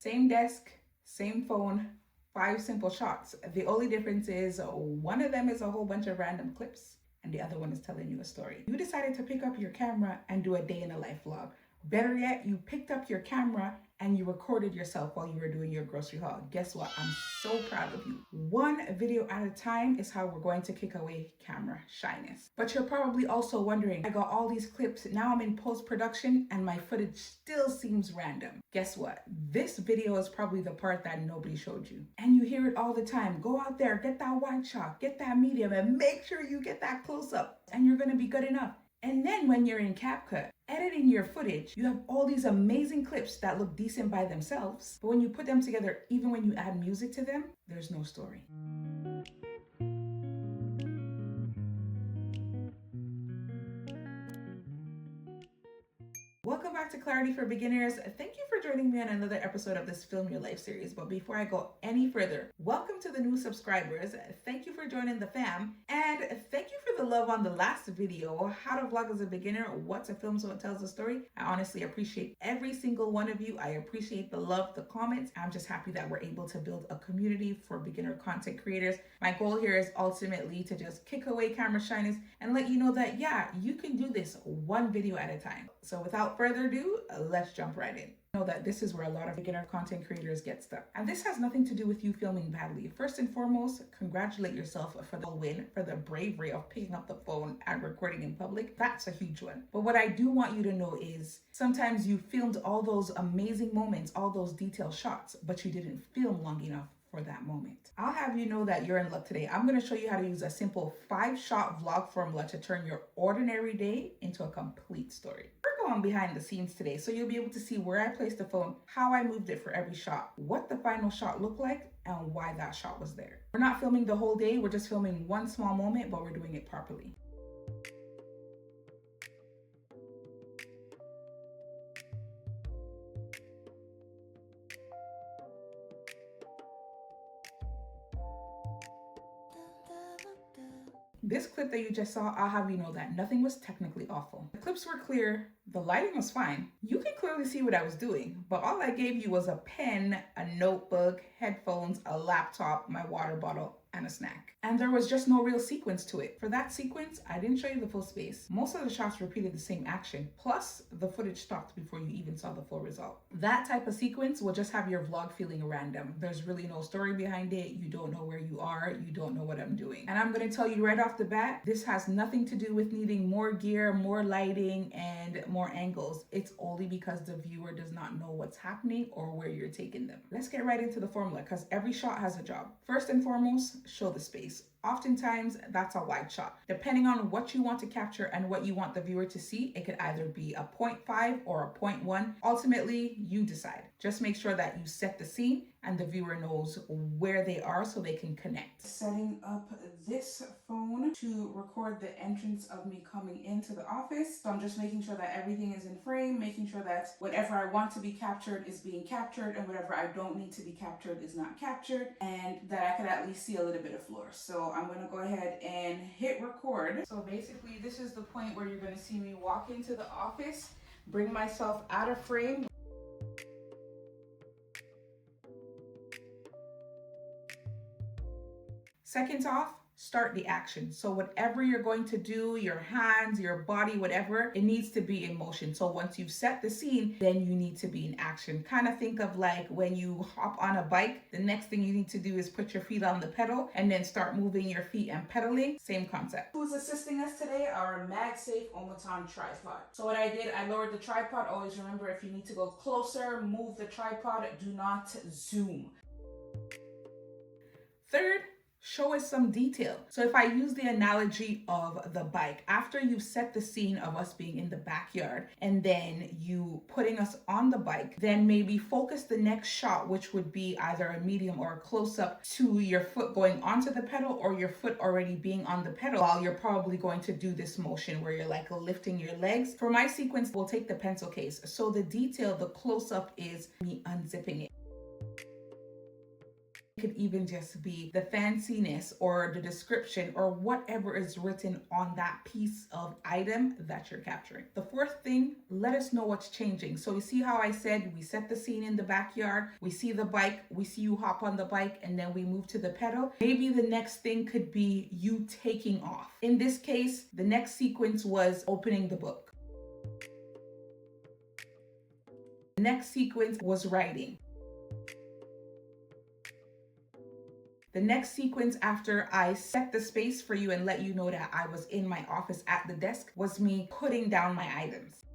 Same desk, same phone, 5 simple shots. The only difference is one of them is a whole bunch of random clips and the other one is telling you a story. You decided to pick up your camera and do a day in a life vlog. Better yet, you picked up your camera and you recorded yourself while you were doing your grocery haul. Guess what? I'm so proud of you. One video at a time is how we're going to kick away camera shyness. But you're probably also wondering, I got all these clips, now I'm in post-production and my footage still seems random. Guess what? This video is probably the part that nobody showed you. And you hear it all the time. Go out there, get that wide shot, get that medium, and make sure you get that close up and you're gonna be good enough. And then when you're in CapCut, editing your footage, you have all these amazing clips that look decent by themselves. But when you put them together, even when you add music to them, there's no story. Welcome back to Clarity for Beginners. Thank you for joining me on another episode of this Film Your Life series. But before I go any further, welcome to the new subscribers. Thank you for joining the fam. And thank you for the love on the last video, how to vlog as a beginner, what to film so it tells a story. I honestly appreciate every single one of you. I appreciate the love, the comments. I'm just happy that we're able to build a community for beginner content creators. My goal here is ultimately to just kick away camera shyness and let you know that, yeah, you can do this one video at a time. So without further ado, let's jump right in. Know that this is where a lot of beginner content creators get stuck. And this has nothing to do with you filming badly. First and foremost, congratulate yourself for the win, for the bravery of picking up the phone and recording in public. That's a huge one. But what I do want you to know is sometimes you filmed all those amazing moments, all those detailed shots, but you didn't film long enough for that moment. I'll have you know that you're in luck today. I'm going to show you how to use a simple 5-shot vlog formula to turn your ordinary day into a complete story. We're going behind the scenes today, so you'll be able to see where I placed the phone, how I moved it for every shot, what the final shot looked like, and why that shot was there. We're not filming the whole day, we're just filming one small moment, but we're doing it properly. This clip that you just saw, I'll have you know that nothing was technically awful. The clips were clear, the lighting was fine. You can clearly see what I was doing, but all I gave you was a pen, a notebook, headphones, a laptop, my water bottle, and a snack. And there was just no real sequence to it. For that sequence, I didn't show you the full space. Most of the shots repeated the same action, plus the footage stopped before you even saw the full result. That type of sequence will just have your vlog feeling random. There's really no story behind it. You don't know where you are. You don't know what I'm doing. And I'm gonna tell you right off the bat, this has nothing to do with needing more gear, more lighting, and more angles. It's only because the viewer does not know what's happening or where you're taking them. Let's get right into the formula because every shot has a job. First and foremost, show the space. Oftentimes, that's a wide shot. Depending on what you want to capture and what you want the viewer to see, it could either be a 0.5 or a 0.1. Ultimately, you decide. Just make sure that you set the scene and the viewer knows where they are so they can connect. Setting up this phone to record the entrance of me coming into the office. So I'm just making sure that everything is in frame, making sure that whatever I want to be captured is being captured and whatever I don't need to be captured is not captured, and that I could at least see a little bit of floor. So I'm gonna go ahead and hit record. So basically this is the point where you're gonna see me walk into the office, bring myself out of frame. Seconds off, start the action. So whatever you're going to do, your hands, your body, whatever, it needs to be in motion. So once you've set the scene, then you need to be in action. Kind of think of like when you hop on a bike, the next thing you need to do is put your feet on the pedal and then start moving your feet and pedaling. Same concept. Who's assisting us today? Our Magsafe Omaton tripod. So what I did, I lowered the tripod. Always remember, if you need to go closer, move the tripod. Do not zoom. Third, show us some detail. So if I use the analogy of the bike, after you set the scene of us being in the backyard and then you putting us on the bike, then maybe focus the next shot, which would be either a medium or a close-up, to your foot going onto the pedal or your foot already being on the pedal while you're probably going to do this motion where you're like lifting your legs. For my sequence, we'll take the pencil case. So the detail, the close-up is me unzipping it. could even just be the fanciness or the description or whatever is written on that piece of item that you're capturing. The fourth thing, let us know what's changing. So you see how I said we set the scene in the backyard, we see the bike, we see you hop on the bike, and then we move to the pedal. Maybe the next thing could be you taking off. In this case, the next sequence was opening the book. The next sequence was writing. The next sequence after I set the space for you and let you know that I was in my office at the desk was me putting down my items.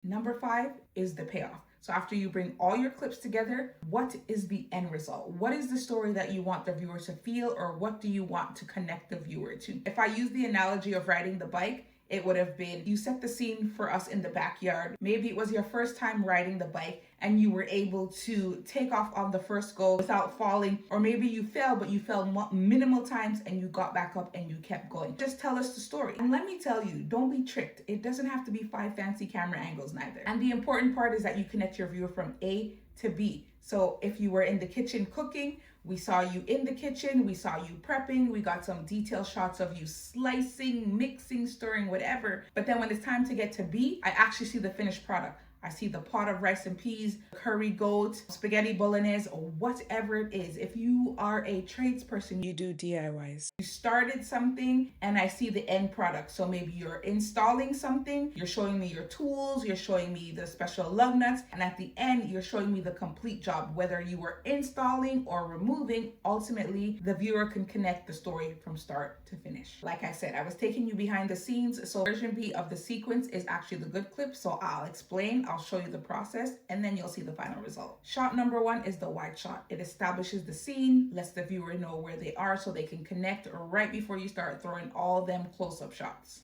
Number 5 is the payoff. So after you bring all your clips together, what is the end result? What is the story that you want the viewer to feel, or what do you want to connect the viewer to? If I use the analogy of riding the bike, it would have been, you set the scene for us in the backyard. Maybe it was your first time riding the bike and you were able to take off on the first go without falling, or maybe you fell, but you fell minimal times and you got back up and you kept going. Just tell us the story. And let me tell you, don't be tricked. It doesn't have to be 5 fancy camera angles neither. And the important part is that you connect your viewer from A to B. So if you were in the kitchen cooking, we saw you in the kitchen, we saw you prepping, we got some detailed shots of you slicing, mixing, stirring, whatever. But then when it's time to get to B, I actually see the finished product. I see the pot of rice and peas, curry goat, spaghetti bolognese, or whatever it is. If you are a tradesperson, you do DIYs. You started something and I see the end product. So maybe you're installing something, you're showing me your tools, you're showing me the special lug nuts, and at the end, you're showing me the complete job. Whether you were installing or removing, ultimately, the viewer can connect the story from start to finish. Like I said, I was taking you behind the scenes. So version B of the sequence is actually the good clip. So I'll explain, I'll show you the process, and then you'll see the final result. Shot number 1 is the wide shot. It establishes the scene, lets the viewer know where they are so they can connect right before you start throwing all them close-up shots.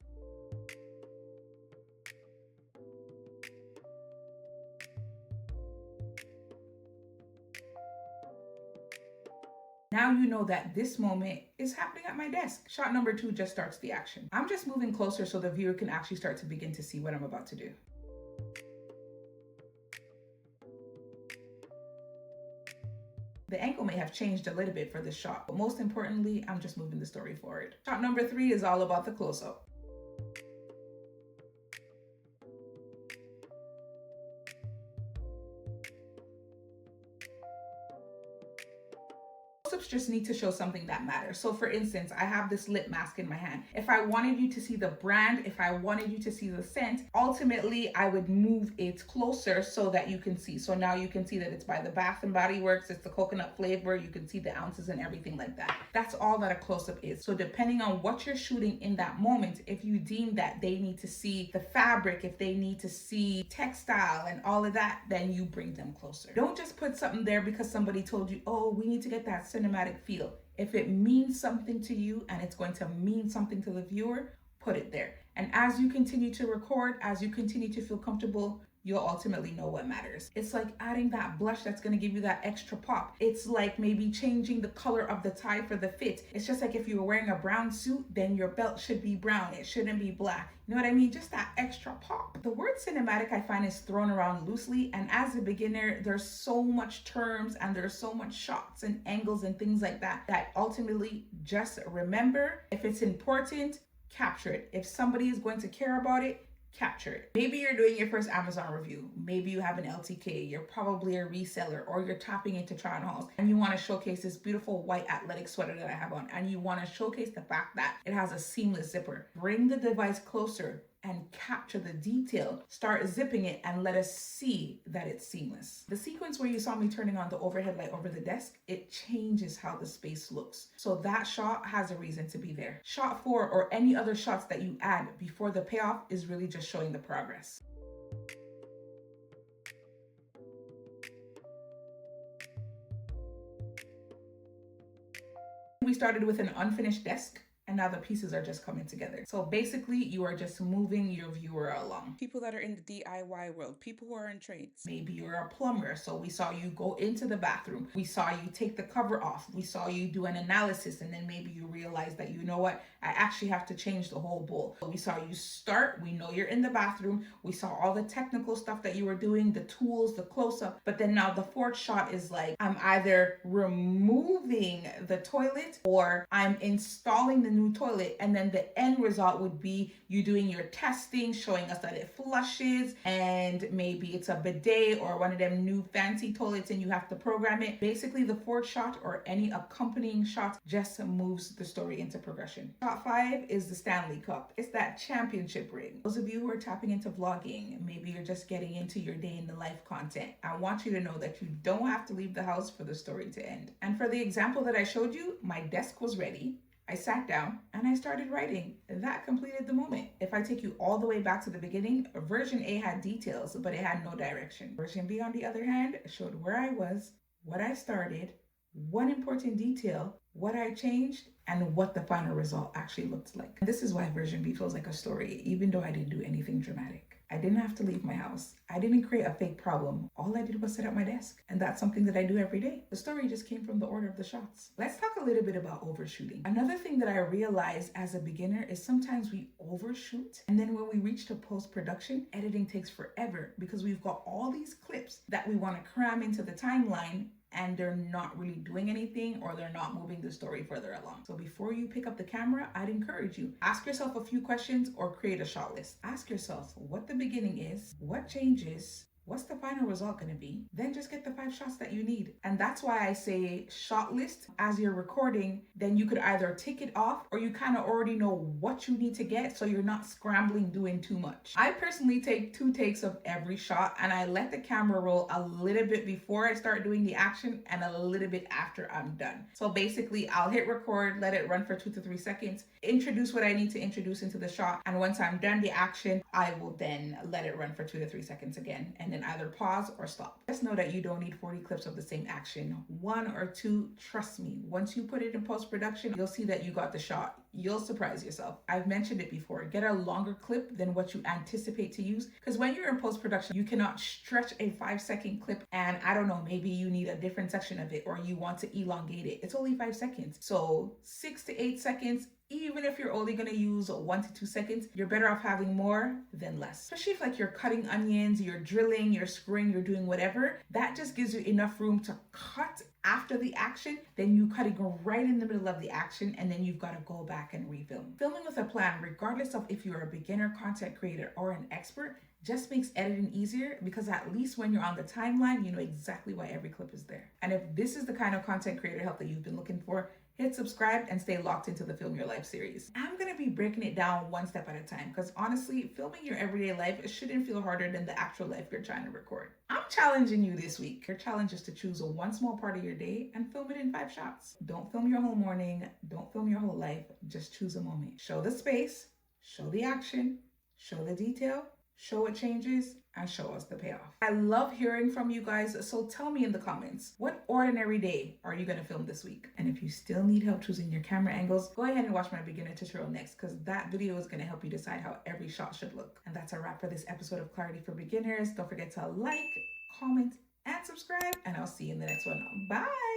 Now you know that this moment is happening at my desk. Shot number 2 just starts the action. I'm just moving closer so the viewer can actually start to begin to see what I'm about to do. The angle may have changed a little bit for this shot, but most importantly, I'm just moving the story forward. Shot number 3 is all about the close-up. Close-ups just need to show something that matters. So for instance, I have this lip mask in my hand. If I wanted you to see the brand, if I wanted you to see the scent, ultimately I would move it closer so that you can see. So now you can see that it's by the Bath and Body Works, it's the coconut flavor, you can see the ounces and everything like that. That's all that a close-up is. So depending on what you're shooting in that moment, if you deem that they need to see the fabric, if they need to see textile and all of that, then you bring them closer. Don't just put something there because somebody told you, oh, we need to get that cinematic feel. If it means something to you and it's going to mean something to the viewer, put it there. And as you continue to record, as you continue to feel comfortable, you'll ultimately know what matters. It's like adding that blush that's gonna give you that extra pop. It's like maybe changing the color of the tie for the fit. It's just like if you were wearing a brown suit, then your belt should be brown. It shouldn't be black. You know what I mean? Just that extra pop. The word cinematic I find is thrown around loosely, and as a beginner, there's so much terms and there's so much shots and angles and things like that, that ultimately just remember, if it's important, capture it. If somebody is going to care about it, capture it. Maybe you're doing your first Amazon review. Maybe you have an LTK. You're probably a reseller, or you're tapping into try on hauls and you want to showcase this beautiful white athletic sweater that I have on, and you want to showcase the fact that it has a seamless zipper. Bring the device closer and capture the detail. Start zipping it and let us see that it's seamless. The sequence where you saw me turning on the overhead light over the desk, it changes how the space looks. So that shot has a reason to be there. Shot 4 or any other shots that you add before the payoff is really just showing the progress. We started with an unfinished desk. and now the pieces are just coming together. So basically, you are just moving your viewer along. People that are in the DIY world, people who are in trades. Maybe you're a plumber, so we saw you go into the bathroom. We saw you take the cover off. We saw you do an analysis, and then maybe you realize that, you know what, I actually have to change the whole bowl. So we saw you start. We know you're in the bathroom. We saw all the technical stuff that you were doing, the tools, the close-up. But then now the fourth shot is like, I'm either removing the toilet or I'm installing the new toilet, and then the end result would be you doing your testing, showing us that it flushes, and maybe it's a bidet or one of them new fancy toilets and you have to program it. Basically, the fourth shot or any accompanying shot just moves the story into progression. Shot 5 is the Stanley Cup. It's that championship ring. Those of you who are tapping into vlogging, maybe you're just getting into your day in the life content, I want you to know that you don't have to leave the house for the story to end. And for the example that I showed you, my desk was ready. I sat down and I started writing. That completed the moment. If I take you all the way back to the beginning, version A had details, but it had no direction. Version B, on the other hand, showed where I was, what I started, one important detail, what I changed, and what the final result actually looked like. This is why version B feels like a story, even though I didn't do anything dramatic. I didn't have to leave my house. I didn't create a fake problem. All I did was set up my desk. And that's something that I do every day. The story just came from the order of the shots. Let's talk a little bit about overshooting. Another thing that I realized as a beginner is sometimes we overshoot. And then when we reach to post-production, editing takes forever because we've got all these clips that we want to cram into the timeline, and they're not really doing anything, or they're not moving the story further along. So before you pick up the camera, I'd encourage you, ask yourself a few questions or create a shot list. Ask yourself what the beginning is, what changes, what's the final result going to be? Then just get the 5 shots that you need. And that's why I say shot list. As you're recording, then you could either tick it off, or you kind of already know what you need to get, so you're not scrambling doing too much. I personally take 2 takes of every shot, and I let the camera roll a little bit before I start doing the action and a little bit after I'm done. So basically, I'll hit record, let it run for 2 to 3 seconds, introduce what I need to introduce into the shot, and once I'm done the action, I will then let it run for 2 to 3 seconds again, and then either pause or stop. Just know that you don't need 40 clips of the same action. 1 or 2, trust me, once you put it in post-production, you'll see that you got the shot. You'll surprise yourself. I've mentioned it before. Get a longer clip than what you anticipate to use, because when you're in post-production, you cannot stretch a 5-second clip and, I don't know, maybe you need a different section of it or you want to elongate it. It's only 5 seconds. So 6 to 8 seconds, even if you're only going to use 1 to 2 seconds, you're better off having more than less. Especially if like you're cutting onions, you're drilling, you're screwing, you're doing whatever, that just gives you enough room to cut after the action. Then you cutting right in the middle of the action, and then you've got to go back and refilm. Filming with a plan, regardless of if you're a beginner content creator or an expert, just makes editing easier, because at least when you're on the timeline, you know exactly why every clip is there. And if this is the kind of content creator help that you've been looking for, hit subscribe and stay locked into the Film Your Life series. I'm going to be breaking it down one step at a time, because honestly, filming your everyday life shouldn't feel harder than the actual life you're trying to record. I'm challenging you this week. Your challenge is to choose one small part of your day and film it in 5 shots. Don't film your whole morning. Don't film your whole life. Just choose a moment. Show the space, show the action, show the detail, show what changes, and show us the payoff. I love hearing from you guys, so tell me in the comments, what ordinary day are you gonna film this week? And if you still need help choosing your camera angles, go ahead and watch my beginner tutorial next, because that video is gonna help you decide how every shot should look. And that's a wrap for this episode of Clarity for Beginners. Don't forget to like, comment, and subscribe, and I'll see you in the next one. Bye!